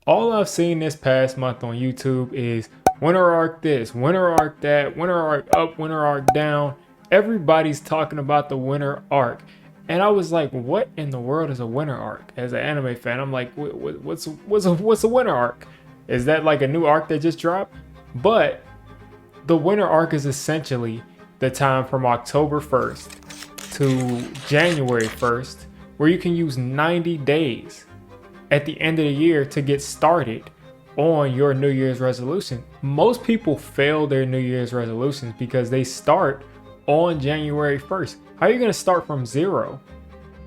All I've seen this past month on YouTube is winter arc this, winter arc that, winter arc up, winter arc down. Everybody's talking about the winter arc. And I was like, what in the world is a winter arc? As an anime fan, I'm like, what's a winter arc? Is that like a new arc that just dropped? But the winter arc is essentially the time from October 1st to January 1st, where you can use 90 days at the end of the year to get started on your New Year's resolution. Most people fail their New Year's resolutions because they start on January 1st. How are you going to start from zero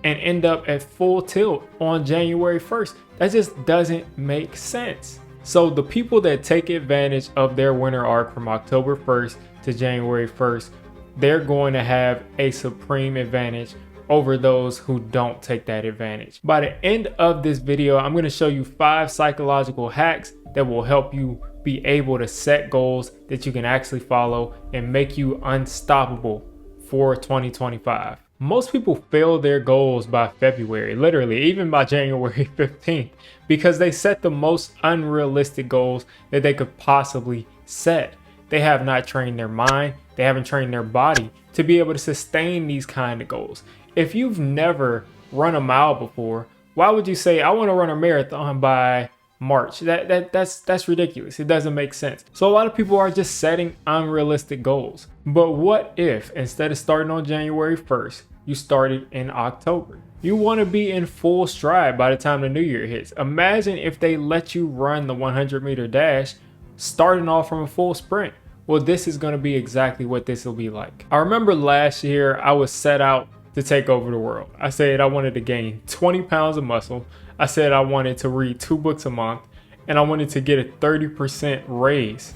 and end up at full tilt on January 1st? That just doesn't make sense. So the people that take advantage of their winter arc from October 1st to January 1st, they're going to have a supreme advantage over those who don't take that advantage. By the end of this video, I'm going to show you 5 psychological hacks that will help you be able to set goals that you can actually follow and make you unstoppable for 2025. Most people fail their goals by February, literally even by January 15th, because they set the most unrealistic goals that they could possibly set. They have not trained their mind, they haven't trained their body to be able to sustain these kind of goals. If you've never run a mile before, why would you say, I want to run a marathon by March? That's ridiculous. It doesn't make sense. So a lot of people are just setting unrealistic goals. But what if instead of starting on January 1st, you started in October? You want to be in full stride by the time the new year hits. Imagine if they let you run the 100-meter dash starting off from a full sprint. Well, this is going to be exactly what this will be like. I remember last year I was set out to take over the world. I said I wanted to gain 20 pounds of muscle. I said I wanted to read 2 books a month, and I wanted to get a 30% raise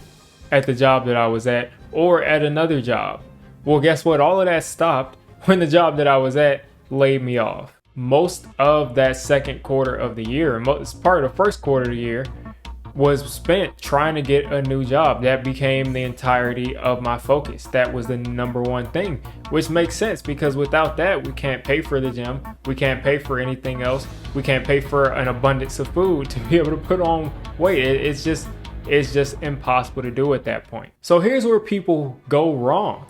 at the job that I was at or at another job. Well, guess what? All of that stopped when the job that I was at laid me off. Most of that second quarter of the year, most part of the first quarter of the year, was spent trying to get a new job. That became the entirety of my focus. That was the number one thing, which makes sense because without that, we can't pay for the gym. We can't pay for anything else. We can't pay for an abundance of food to be able to put on weight. It's just impossible to do at that point. So here's where people go wrong.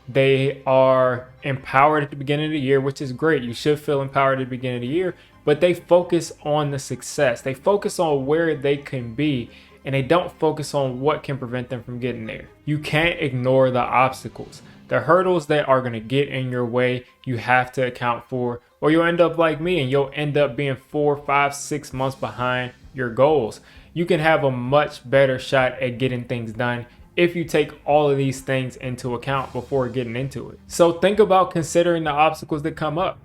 They are empowered at the beginning of the year, which is great. You should feel empowered at the beginning of the year, but they focus on the success. They focus on where they can be, and they don't focus on what can prevent them from getting there. You can't ignore the obstacles. The hurdles that are going to get in your way, you have to account for, or you'll end up like me and you'll end up being 4, 5, 6 months behind your goals. You can have a much better shot at getting things done if you take all of these things into account before getting into it. So think about considering the obstacles that come up.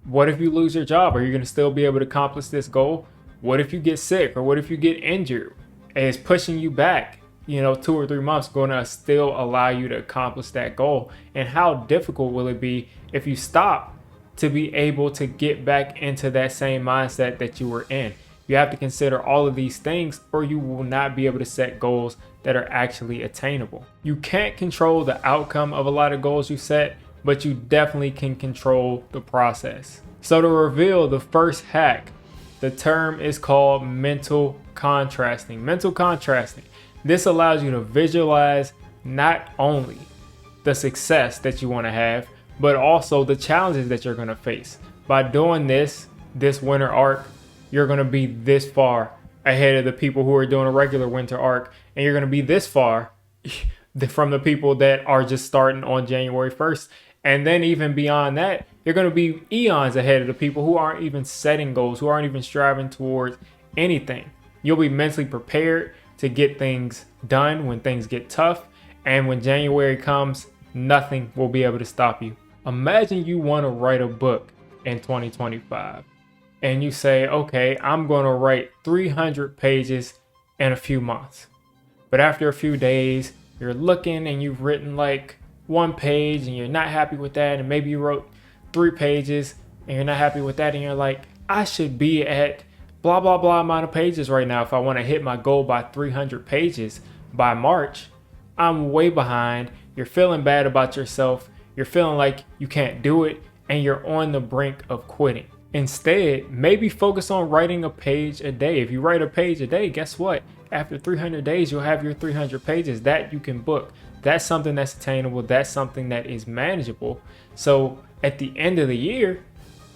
What if you lose your job? Are you going to still be able to accomplish this goal? What if you get sick, or what if you get injured and it's pushing you back, 2 or 3 months, going to still allow you to accomplish that goal? And how difficult will it be if you stop to be able to get back into that same mindset that you were in? You have to consider all of these things, or you will not be able to set goals that are actually attainable. You can't control the outcome of a lot of goals you set, but you definitely can control the process. So to reveal the first hack, the term is called mental contrasting. Mental contrasting. This allows you to visualize not only the success that you want to have, but also the challenges that you're going to face. By doing this winter arc, you're going to be this far ahead of the people who are doing a regular winter arc, and you're going to be this far from the people that are just starting on January 1st. And then even beyond that, you're going to be eons ahead of the people who aren't even setting goals, who aren't even striving towards anything. You'll be mentally prepared to get things done when things get tough. And when January comes, nothing will be able to stop you. Imagine you want to write a book in 2025. And you say, okay, I'm going to write 300 pages in a few months. But after a few days, you're looking and you've written like 1 page and you're not happy with that. And maybe you wrote 3 pages and you're not happy with that. And you're like, I should be at blah, blah, blah amount of pages right now. If I want to hit my goal by 300 pages by March, I'm way behind. You're feeling bad about yourself. You're feeling like you can't do it. And you're on the brink of quitting. Instead, maybe focus on writing a page a day. If you write a page a day, guess what? After 300 days, you'll have your 300 pages that you can book. That's something that's attainable. That's something that is manageable. So at the end of the year,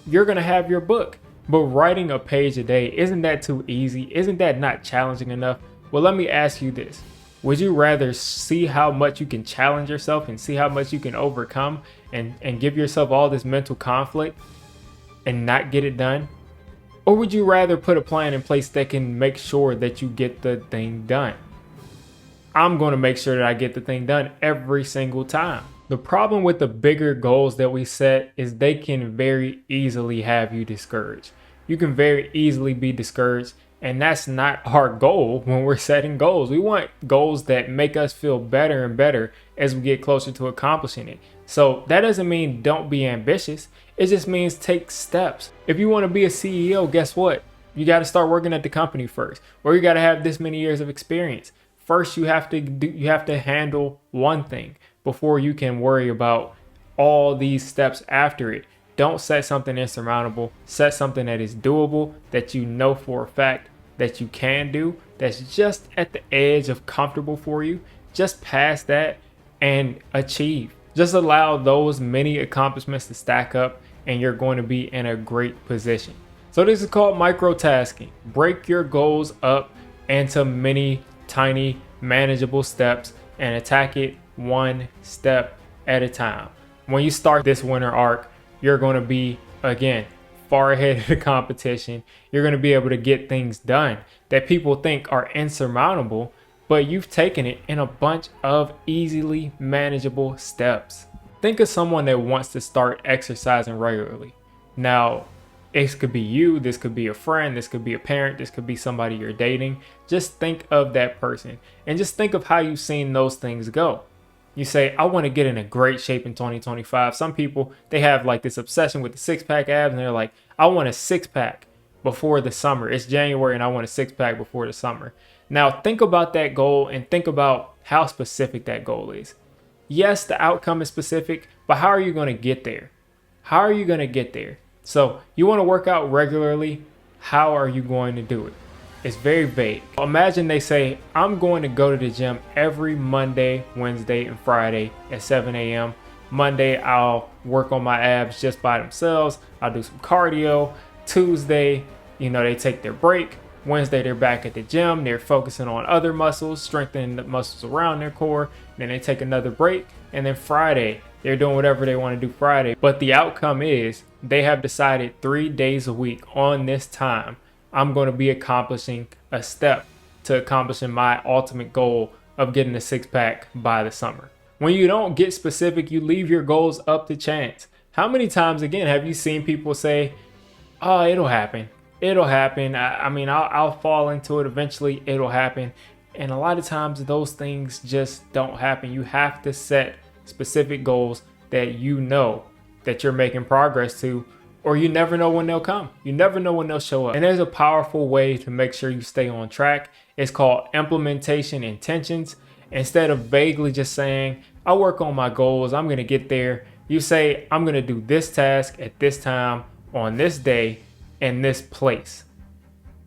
you're going to have your book. But writing a page a day, isn't that too easy? Isn't that not challenging enough? Well, let me ask you this. Would you rather see how much you can challenge yourself and see how much you can overcome and give yourself all this mental conflict and not get it done? Or would you rather put a plan in place that can make sure that you get the thing done? I'm going to make sure that I get the thing done every single time. The problem with the bigger goals that we set is they can very easily have you discouraged. You can very easily be discouraged, and that's not our goal when we're setting goals. We want goals that make us feel better and better as we get closer to accomplishing it. So that doesn't mean don't be ambitious. It just means take steps. If you want to be a CEO, guess what? You got to start working at the company first, or you got to have this many years of experience. First, you have to handle one thing before you can worry about all these steps after it. Don't set something insurmountable. Set something that is doable, that you know for a fact that you can do, that's just at the edge of comfortable for you. Just pass that and achieve. Just allow those many accomplishments to stack up and you're going to be in a great position. So this is called microtasking. Break your goals up into many tiny manageable steps and attack it one step at a time. When you start this winter arc, you're going to be, again, far ahead of the competition. You're going to be able to get things done that people think are insurmountable, but you've taken it in a bunch of easily manageable steps. Think of someone that wants to start exercising regularly. Now, this could be you, this could be a friend, this could be a parent, this could be somebody you're dating. Just think of that person and just think of how you've seen those things go. You say, I want to get in a great shape in 2025. Some people, they have like this obsession with the six-pack abs and they're like, I want a six-pack before the summer. It's January and I want a six-pack before the summer. Now think about that goal and think about how specific that goal is. Yes, the outcome is specific, but how are you going to get there? How are you going to get there? So you want to work out regularly. How are you going to do it? It's very vague. Imagine they say, I'm going to go to the gym every Monday, Wednesday, and Friday at 7 a.m. Monday, I'll work on my abs just by themselves. I'll do some cardio. Tuesday, they take their break. Wednesday, they're back at the gym. They're focusing on other muscles, strengthening the muscles around their core. Then they take another break. And then Friday, they're doing whatever they want to do Friday. But the outcome is they have decided 3 days a week on this time, I'm going to be accomplishing a step to accomplishing my ultimate goal of getting a six-pack by the summer. When you don't get specific, you leave your goals up to chance. How many times, again, have you seen people say, oh, it'll happen. It'll happen. I'll fall into it eventually. It'll happen. And a lot of times those things just don't happen. You have to set specific goals that you know that you're making progress to, or you never know when they'll come. You never know when they'll show up. And there's a powerful way to make sure you stay on track. It's called implementation intentions. Instead of vaguely just saying, I'll work on my goals, I'm going to get there. You say, I'm going to do this task at this time, on this day, in this place.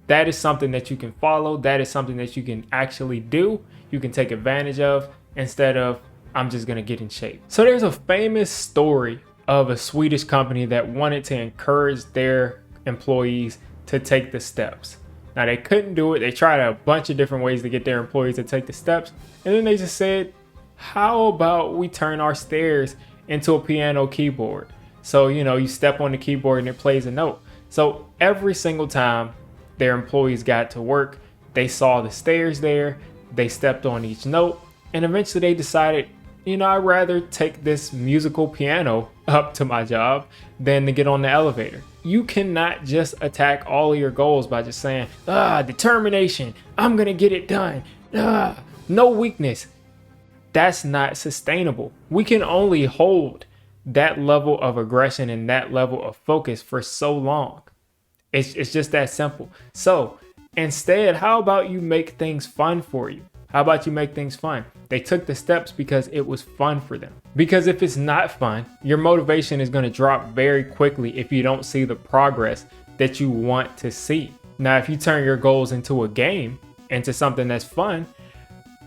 That is something that you can follow. That is something that you can actually do. You can take advantage of instead of, I'm just going to get in shape. So there's a famous story of a Swedish company that wanted to encourage their employees to take the steps. Now they couldn't do it. They tried a bunch of different ways to get their employees to take the steps. And then they just said, how about we turn our stairs into a piano keyboard? So, you step on the keyboard and it plays a note. So every single time their employees got to work, they saw the stairs there, they stepped on each note, and eventually they decided, I'd rather take this musical piano up to my job than to get on the elevator. You cannot just attack all of your goals by just saying, determination, I'm going to get it done. No weakness. That's not sustainable. We can only hold that level of aggression and that level of focus for so long. It's just that simple. So instead, how about you make things fun for you? How about you make things fun? They took the steps because it was fun for them. Because if it's not fun, your motivation is going to drop very quickly if you don't see the progress that you want to see. Now, if you turn your goals into a game, into something that's fun,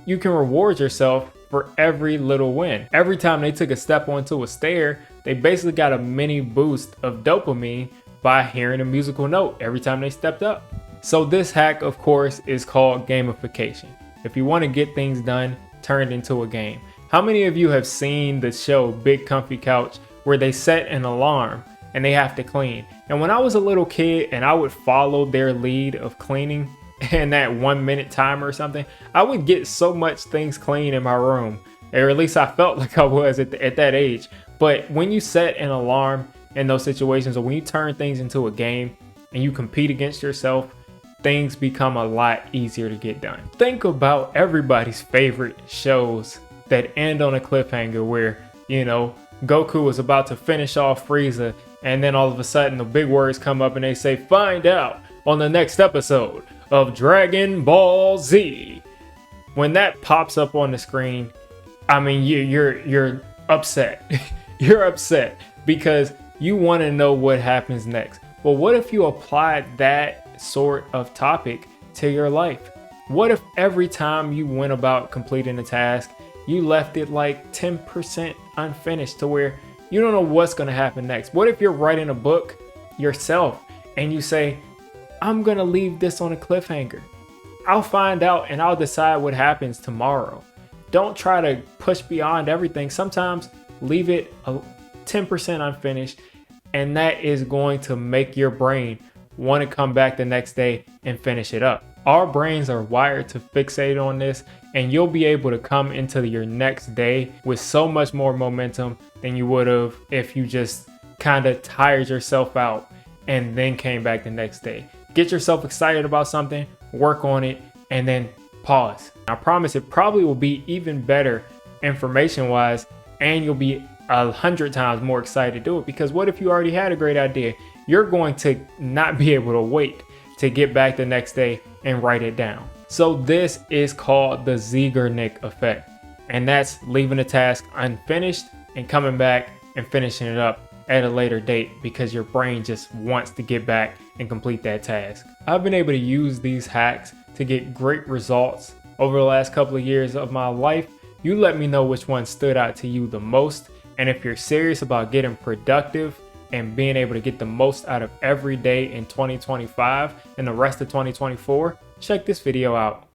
you can reward yourself for every little win. Every time they took a step onto a stair, they basically got a mini boost of dopamine by hearing a musical note every time they stepped up. So this hack, of course, is called gamification. If you want to get things done, turn it into a game. How many of you have seen the show Big Comfy Couch, where they set an alarm and they have to clean? And when I was a little kid and I would follow their lead of cleaning and that 1 minute timer or something, I would get so much things clean in my room, or at least I felt like I was at that age. But when you set an alarm in those situations, or when you turn things into a game and you compete against yourself, things become a lot easier to get done. Think about everybody's favorite shows that end on a cliffhanger where, you know, Goku is about to finish off Frieza, and then all of a sudden the big words come up and they say, "Find out on the next episode of Dragon Ball Z." When that pops up on the screen, I mean, you're upset. You're upset because you want to know what happens next. But what if you applied that sort of topic to your life? What if every time you went about completing a task, you left it like 10% unfinished to where you don't know what's going to happen next? What if you're writing a book yourself and you say, "I'm going to leave this on a cliffhanger. I'll find out and I'll decide what happens tomorrow." Don't try to push beyond everything. Sometimes leave it 10% unfinished, and that is going to make your brain want to come back the next day and finish it up. Our brains are wired to fixate on this, and you'll be able to come into your next day with so much more momentum than you would have if you just kind of tired yourself out and then came back the next day. Get yourself excited about something, work on it, and then pause. I promise it probably will be even better information-wise, and you'll be 100 times more excited to do it, because what if you already had a great idea? You're going to not be able to wait to get back the next day and write it down. So this is called the Zeigarnik effect, and that's leaving a task unfinished and coming back and finishing it up at a later date because your brain just wants to get back and complete that task. I've been able to use these hacks to get great results over the last couple of years of my life. You let me know which one stood out to you the most. And if you're serious about getting productive and being able to get the most out of every day in 2025 and the rest of 2024, check this video out.